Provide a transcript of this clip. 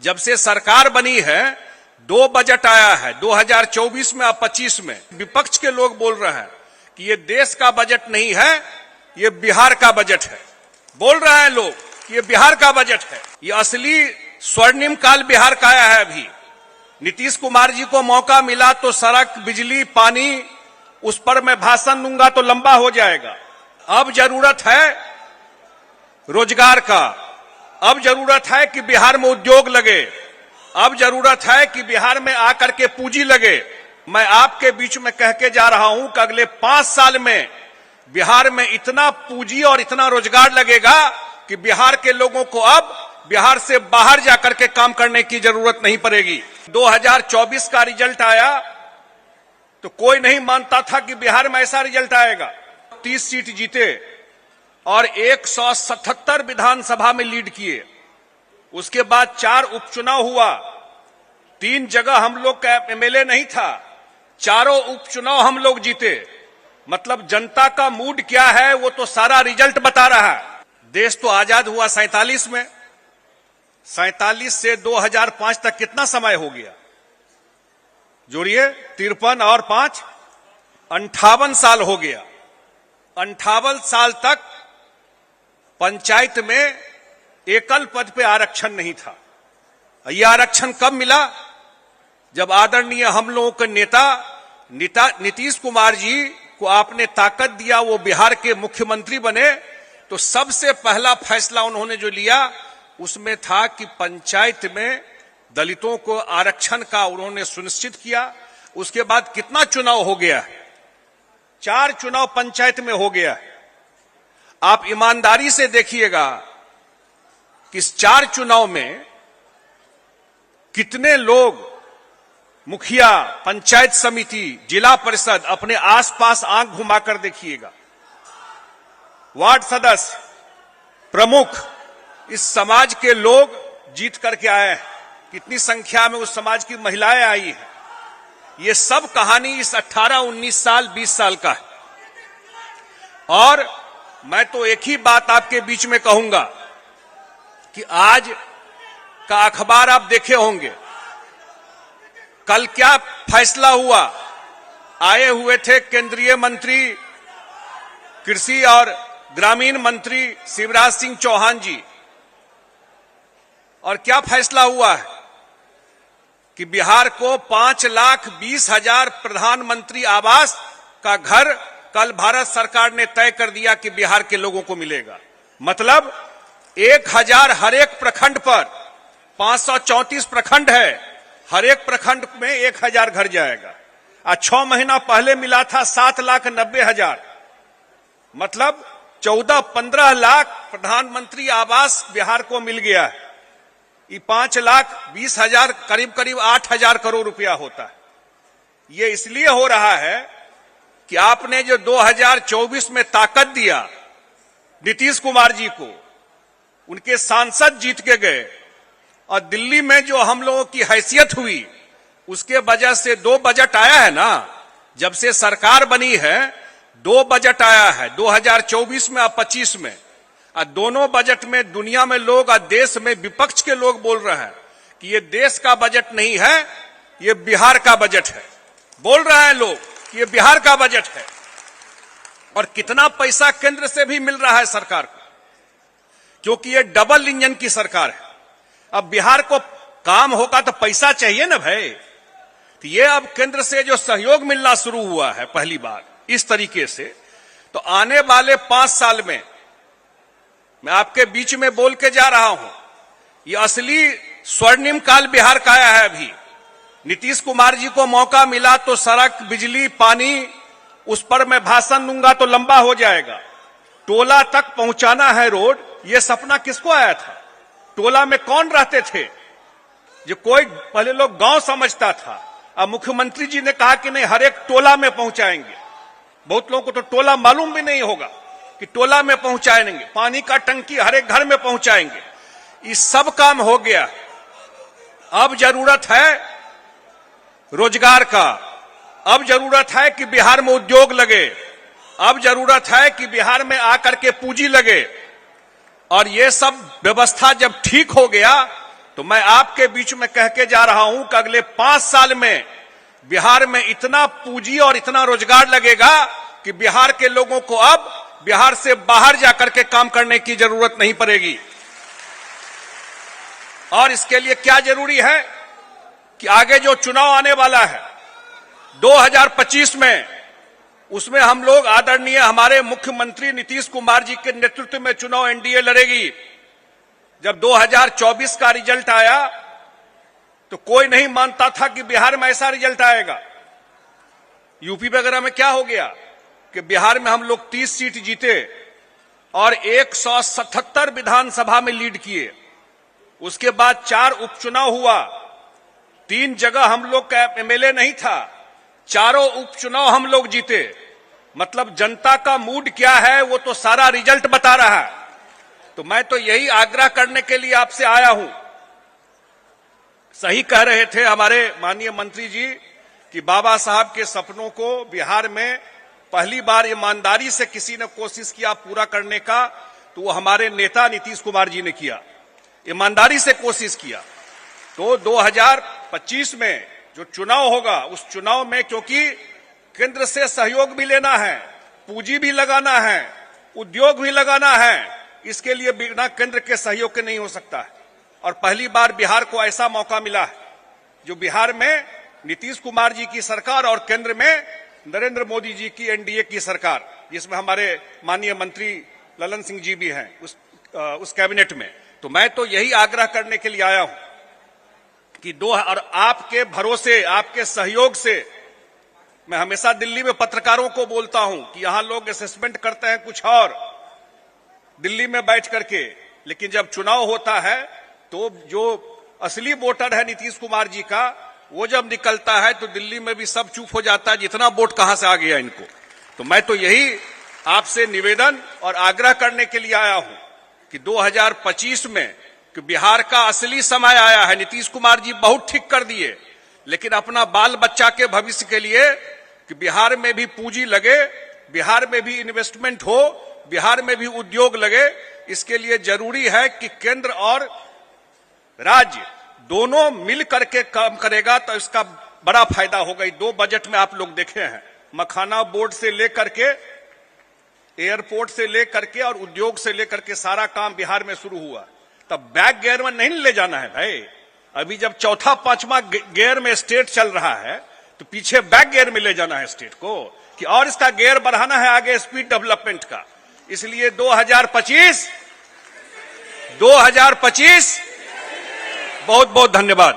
जब से सरकार बनी है 2 बजट आया है, 2024 में और 25 में। विपक्ष के लोग बोल रहे हैं कि ये देश का बजट नहीं है, ये बिहार का बजट है। बोल रहे हैं लोग कि ये बिहार का बजट है। ये असली स्वर्णिम काल बिहार का आया है। अभी नीतीश कुमार जी को मौका मिला तो सड़क, बिजली, पानी, उस पर मैं भाषण दूंगा तो लंबा हो जाएगा। अब जरूरत है रोजगार का, अब जरूरत है कि बिहार में उद्योग लगे, अब जरूरत है कि बिहार में आकर के पूंजी लगे। मैं आपके बीच में कह के जा रहा हूं कि अगले 5 साल में बिहार में इतना पूंजी और इतना रोजगार लगेगा कि बिहार के लोगों को अब बिहार से बाहर जाकर के काम करने की जरूरत नहीं पड़ेगी। 2024 का रिजल्ट आया तो कोई नहीं मानता था कि बिहार में ऐसा रिजल्ट आएगा। 30 सीट जीते और 177 विधानसभा में लीड किए। उसके बाद 4 उपचुनाव हुआ, 3 जगह हम लोग का एमएलए नहीं था, चारों उपचुनाव हम लोग जीते। मतलब जनता का मूड क्या है वो तो सारा रिजल्ट बता रहा है। देश तो आजाद हुआ 47 में, 47 से 2005 तक कितना समय हो गया? जोड़िए 53 और 5 58 साल हो गया। 58 साल तक पंचायत में एकल पद पे आरक्षण नहीं था। यह आरक्षण कब मिला? जब आदरणीय हम लोगों के नेता नीतीश कुमार जी को आपने ताकत दिया, वो बिहार के मुख्यमंत्री बने, तो सबसे पहला फैसला उन्होंने जो लिया उसमें था कि पंचायत में दलितों को आरक्षण का उन्होंने सुनिश्चित किया। उसके बाद कितना चुनाव हो गया? 4 चुनाव पंचायत में हो गया। आप ईमानदारी से देखिएगा कि इस 4 चुनाव में कितने लोग, मुखिया, पंचायत समिति, जिला परिषद, अपने आसपास आंख घुमाकर देखिएगा, वार्ड सदस्य, प्रमुख, इस समाज के लोग जीत करके आए हैं। कितनी संख्या में उस समाज की महिलाएं आई हैं। ये सब कहानी इस 18, 19 साल, 20 साल का है। और मैं तो एक ही बात आपके बीच में कहूंगा कि आज का अखबार आप देखे होंगे, कल क्या फैसला हुआ। आए हुए थे केंद्रीय मंत्री, कृषि और ग्रामीण मंत्री शिवराज सिंह चौहान जी, और क्या फैसला हुआ है कि बिहार को 5,20,000 प्रधानमंत्री आवास का घर कल भारत सरकार ने तय कर दिया कि बिहार के लोगों को मिलेगा। मतलब 1,000 हर एक प्रखंड पर, 534 प्रखंड है, हर एक प्रखंड में 1,000 घर जाएगा। आज 6 महीना पहले मिला था 7,90,000। मतलब 14-15 लाख प्रधानमंत्री आवास बिहार को मिल गया है। ये 5,20,000 करीब 8,000 करोड़ रुपया होता है। ये इसलिए हो रहा है कि आपने जो 2024 में ताकत दिया नीतीश कुमार जी को, उनके सांसद जीत के गए, और दिल्ली में जो हम लोगों की हैसियत हुई उसके वजह से 2 बजट आया है ना। जब से सरकार बनी है 2 बजट आया है, 2024 में और 25 में। और दोनों बजट में दुनिया में लोग और देश में विपक्ष के लोग बोल रहे हैं कि ये देश का बजट नहीं है, ये बिहार का बजट है। बोल रहे हैं लोग कि ये बिहार का बजट है। और कितना पैसा केंद्र से भी मिल रहा है सरकार को, क्योंकि ये डबल इंजन की सरकार है। अब बिहार को काम होगा तो पैसा चाहिए ना भाई। तो ये अब केंद्र से जो सहयोग मिलना शुरू हुआ है पहली बार इस तरीके से, तो आने वाले 5 साल में मैं आपके बीच में बोल के जा रहा हूं, ये असली स्वर्णिम काल बिहार का आया है। अभी नीतीश कुमार जी को मौका मिला तो सड़क, बिजली, पानी, उस पर मैं भाषण दूंगा तो लंबा हो जाएगा। टोला तक पहुंचाना है रोड, ये सपना किसको आया था? टोला में कौन रहते थे? जो कोई पहले लोग गांव समझता था, अब मुख्यमंत्री जी ने कहा कि नहीं, हर एक टोला में पहुंचाएंगे। बहुत लोगों को तो टोला मालूम भी नहीं होगा कि टोला में पहुंचाएंगे। पानी का टंकी हर एक घर में पहुंचाएंगे। ये सब काम हो गया। अब जरूरत है रोजगार का, अब जरूरत है कि बिहार में उद्योग लगे, अब जरूरत है कि बिहार में आकर के पूंजी लगे। और ये सब व्यवस्था जब ठीक हो गया तो मैं आपके बीच में कह के जा रहा हूं कि अगले 5 साल में बिहार में इतना पूंजी और इतना रोजगार लगेगा कि बिहार के लोगों को अब बिहार से बाहर जाकर के काम करने की जरूरत नहीं पड़ेगी। और इसके लिए क्या जरूरी है कि आगे जो चुनाव आने वाला है 2025 में, उसमें हम लोग आदरणीय हमारे मुख्यमंत्री नीतीश कुमार जी के नेतृत्व में चुनाव एनडीए लड़ेगी। जब 2024 का रिजल्ट आया तो कोई नहीं मानता था कि बिहार में ऐसा रिजल्ट आएगा। यूपी वगैरह में क्या हो गया कि बिहार में हम लोग 30 सीट जीते और 177 विधानसभा में लीड किए। उसके बाद 4 उपचुनाव हुआ, 3 जगह हम लोग का एमएलए नहीं था, चारों उपचुनाव हम लोग जीते। मतलब जनता का मूड क्या है वो तो सारा रिजल्ट बता रहा है। तो मैं तो यही आग्रह करने के लिए आपसे आया हूं। सही कह रहे थे हमारे माननीय मंत्री जी कि बाबा साहब के सपनों को बिहार में पहली बार ईमानदारी से किसी ने कोशिश किया पूरा करने का, तो वो हमारे नेता नीतीश कुमार जी ने किया, ईमानदारी से कोशिश किया। तो 2025 में जो चुनाव होगा, उस चुनाव में क्योंकि केंद्र से सहयोग भी लेना है, पूंजी भी लगाना है, उद्योग भी लगाना है, इसके लिए बिना केंद्र के सहयोग के नहीं हो सकता है। और पहली बार बिहार को ऐसा मौका मिला है जो बिहार में नीतीश कुमार जी की सरकार और केंद्र में नरेंद्र मोदी जी की एनडीए की सरकार, जिसमें हमारे माननीय मंत्री ललन सिंह जी भी हैं उस कैबिनेट में। तो मैं तो यही आग्रह करने के लिए आया हूं कि और आपके भरोसे, आपके सहयोग से मैं हमेशा दिल्ली में पत्रकारों को बोलता हूं कि यहां लोग असेसमेंट करते हैं कुछ और दिल्ली में बैठ करके, लेकिन जब चुनाव होता है तो जो असली वोटर है नीतीश कुमार जी का, वो जब निकलता है तो दिल्ली में भी सब चुप हो जाता है, जितना वोट कहां से आ गया इनको। तो मैं तो यही आपसे निवेदन और आग्रह करने के लिए आया हूं कि 2025 में कि बिहार का असली समय आया है। नीतीश कुमार जी बहुत ठीक कर दिए, लेकिन अपना बाल बच्चा के भविष्य के लिए कि बिहार में भी पूंजी लगे, बिहार में भी इन्वेस्टमेंट हो, बिहार में भी उद्योग लगे, इसके लिए जरूरी है कि केंद्र और राज्य दोनों मिल करके काम करेगा तो इसका बड़ा फायदा होगा। 2 बजट में आप लोग देखे हैं, मखाना बोर्ड से लेकर के, एयरपोर्ट से लेकर के और उद्योग से लेकर के सारा काम बिहार में शुरू हुआ। तब बैक गियर में नहीं ले जाना है भाई। अभी जब चौथा 5वां गियर में स्टेट चल रहा है तो पीछे बैक गियर में ले जाना है स्टेट को, कि और इसका गियर बढ़ाना है आगे स्पीड डेवलपमेंट का। इसलिए 2025 बहुत बहुत धन्यवाद।